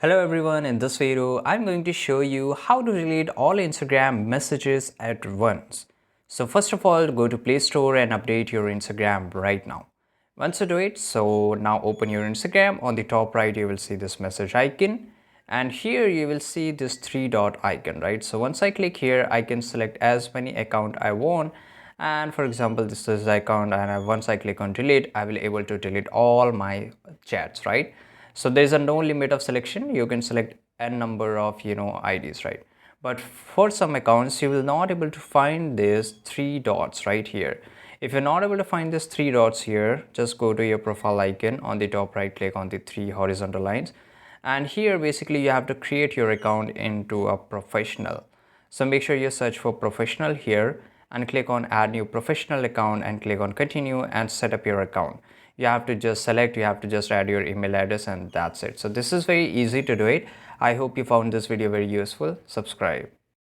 Hello everyone, in this video I'm going to show you how to delete all Instagram messages at once. So first of all, go to Play Store and update your Instagram right now. Once you do it, so now open your Instagram. On the top right you will see this message icon, and here you will see this three dot icon, right? So once I click here, I can select as many account I want, and for example this is the account, and once I click on delete, I will able to delete all my chats, right? So there's a no limit of selection. You can select n number of IDs, right? But for some accounts you will not able to find these three dots right here. If you're not able to find these three dots here, just go to your profile icon. On the top right, click on the three horizontal lines, and here basically you have to create your account into a professional. So make sure you search for professional here and click on add new professional account and click on continue and set up your account. You have to just select, you have to just add your email address, and that's it. So this is very easy to do it. I hope you found this video very useful. Subscribe.